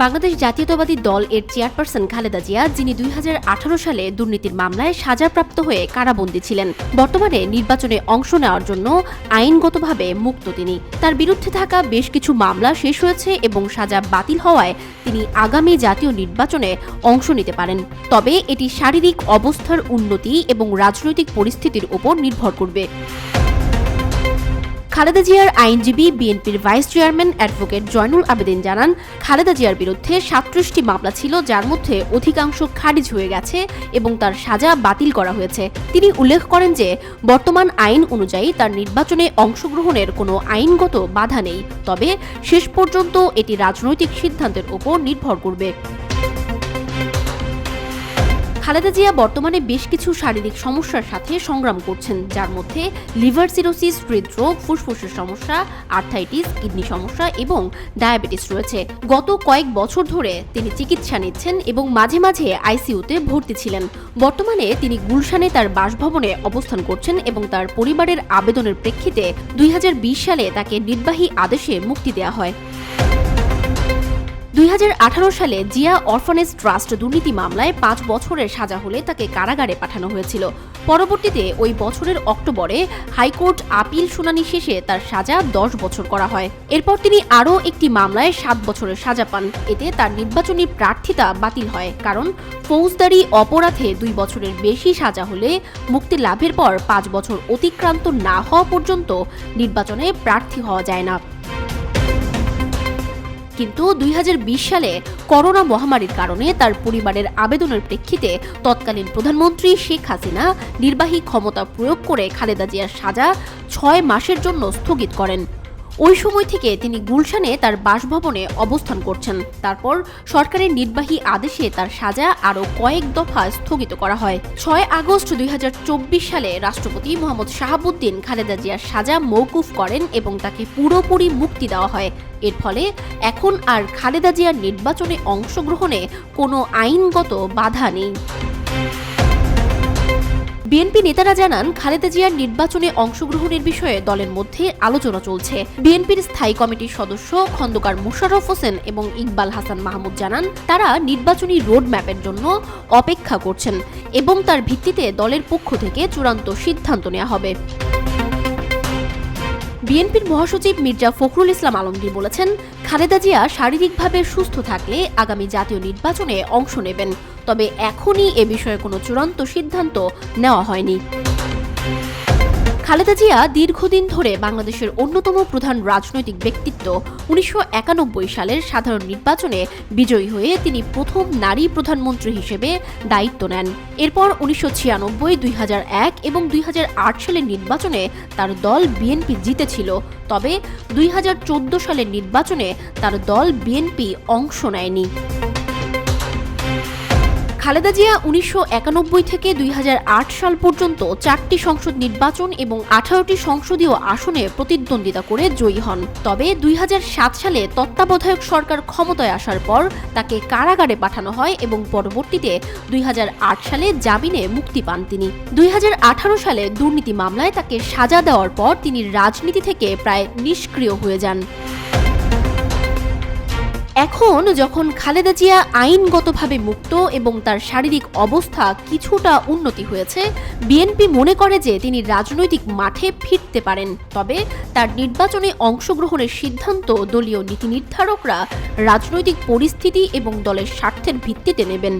বাংলাদেশ জাতীয়তাবাদী দল এর চেয়ারপারসন খালেদা জিয়া, যিনি 2018 সালে দুর্নীতির মামলায় সাজাপ্রাপ্ত হয়ে কারাবন্দী ছিলেন, বর্তমানে নির্বাচনে অংশ নেওয়ার জন্য আইনগতভাবে মুক্ত। তিনি তার বিরুদ্ধে থাকা বেশ কিছু মামলা শেষ হয়েছে এবং সাজা বাতিল হওয়ায় তিনি আগামী জাতীয় নির্বাচনে অংশ নিতে পারেন। তবে এটি শারীরিক অবস্থার উন্নতি এবং রাজনৈতিক পরিস্থিতির উপর নির্ভর করবে। খালেদা জিয়ার আইনজীবী বিএনপির vice chairman advocate Zainul Abedin জানান, খালেদা জিয়ার বিরুদ্ধে 37টি মামলা ছিল, যার মধ্যে অধিকাংশ খারিজ হয়ে গেছে এবং তার সাজা বাতিল করা হয়েছে। তিনি উল্লেখ করেন যে বর্তমান আইন অনুযায়ী তার নির্বাচনে অংশগ্রহণের কোনো আইনগত বাধা নেই, তবে শেষ পর্যন্ত এটি রাজনৈতিক সিদ্ধান্তের উপর নির্ভর করবে। খালেদা জিয়া বর্তমানে বেশ কিছু শারীরিক সমস্যার সাথে সংগ্রাম করছেন, যার মধ্যে লিভার সিরোসিস, হৃদরোগ, ফুসফুসের সমস্যা, আর্থাইটিস, কিডনি সমস্যা এবং ডায়াবেটিস রয়েছে। গত কয়েক বছর ধরে তিনি চিকিৎসা নিচ্ছেন এবং মাঝে মাঝে আইসিইউতে ভর্তি ছিলেন। বর্তমানে তিনি গুলশানে তার বাসভবনে অবস্থান করছেন এবং তার পরিবারের আবেদনের প্রেক্ষিতে 2020 সালে তাকে নির্বাহী আদেশে মুক্তি দেওয়া হয়। 2018 সালে জিয়া অরফানেজ ট্রাস্ট দুর্নীতি মামলায় 5 বছরের সাজা হলে তাকে কারাগারে পাঠানো হয়েছিল। পরবর্তীতে ওই বছরের অক্টোবরে হাইকোর্ট আপিল শুনানি শেষে তার সাজা 10 বছর করা হয়। এরপর তিনি আরও একটি মামলায় 7 বছরের সাজা পান। এতে তার নির্বাচনী প্রার্থিতা বাতিল হয়, কারণ ফৌজদারি অপরাধে 2 বছরের বেশি সাজা হলে মুক্তি লাভের পর 5 বছর অতিক্রান্ত না হওয়া পর্যন্ত নির্বাচনে প্রার্থী হওয়া যায় না। কিন্তু 2020 সালে করোনা মহামারীর কারণে তার পরিবারের আবেদনের প্রেক্ষিতে তৎকালীন প্রধানমন্ত্রী শেখ হাসিনা নির্বাহী ক্ষমতা প্রয়োগ করে খালেদা জিয়ার সাজা 6 মাসের জন্য স্থগিত করেন। ওই সময় থেকে তিনি গুলশানে তার বাসভবনে অবস্থান করছেন। তারপর সরকারের নির্বাহী আদেশে তার সাজা আরও কয়েক দফা স্থগিত করা হয়। 6 আগস্ট 2024 সালে রাষ্ট্রপতি মোহাম্মদ শাহাবুদ্দিন খালেদা জিয়ার সাজা মওকুফ করেন এবং তাকে পুরোপুরি মুক্তি দেওয়া হয়। এর ফলে এখন আর খালেদা জিয়ার নির্বাচনে অংশগ্রহণে কোনো আইনগত বাধা নেই। বিএনপি নেতারা জানান, খালেদা জিয়ার নির্বাচনে অংশগ্রহণের বিষয়ে দলের মধ্যে আলোচনা চলছে। বিএনপির স্থায়ী কমিটির সদস্য খন্দকার মোশাররফ হোসেন এবং ইকবাল হাসান মাহমুদ জানান, তারা নির্বাচনী রোড ম্যাপের জন্য অপেক্ষা করছেন এবং তার ভিত্তিতে দলের পক্ষ থেকে চূড়ান্ত সিদ্ধান্ত নেওয়া হবে। বিএনপির মহাসচিব মির্জা ফখরুল ইসলাম আলমগীর বলেছেন, খালেদা জিয়া শারীরিকভাবে সুস্থ থাকলে আগামী জাতীয় নির্বাচনে অংশ নেবেন, তবে এখনই এ বিষয়ে কোনো চূড়ান্ত সিদ্ধান্ত নেওয়া হয়নি। খালেদা জিয়া দীর্ঘদিন ধরে বাংলাদেশের অন্যতম প্রধান রাজনৈতিক ব্যক্তিত্ব। 1991 সালের সাধারণ নির্বাচনে বিজয়ী হয়ে তিনি প্রথম নারী প্রধানমন্ত্রী হিসেবে দায়িত্ব নেন। এরপর 1996, 2001 এবং 2008 সালের নির্বাচনে তার দল বিএনপি জিতেছিল, তবে 2014 সালের নির্বাচনে তার দল বিএনপি অংশ নেয়নি। খালেদা জিয়া 1991 থেকে 2008 সাল পর্যন্ত 4টি সংসদ নির্বাচন এবং 18টি সংসদীয় আসনে প্রতিদ্বন্দ্বিতা করে জয়ী হন। তবে 2007 সালে তত্ত্বাবধায়ক সরকার ক্ষমতায় আসার পর তাকে কারাগারে পাঠানো হয় এবং পরবর্তীতে 2008 সালে জামিনে মুক্তি পান তিনি। 2018 সালে দুর্নীতি মামলায় তাকে সাজা দেওয়ার পর তিনি রাজনীতি থেকে প্রায় নিষ্ক্রিয় হয়ে যান। এখন যখন খালেদা জিয়া আইনগতভাবে মুক্ত এবং তার শারীরিক অবস্থা কিছুটা উন্নতি হয়েছে, বিএনপি মনে করে যে তিনি রাজনৈতিক মাঠে ফিরতে পারেন। তবে তার নির্বাচনে অংশগ্রহণের সিদ্ধান্ত দলীয় নীতি নির্ধারকরা রাজনৈতিক পরিস্থিতি এবং দলের স্বার্থের ভিত্তিতে নেবেন।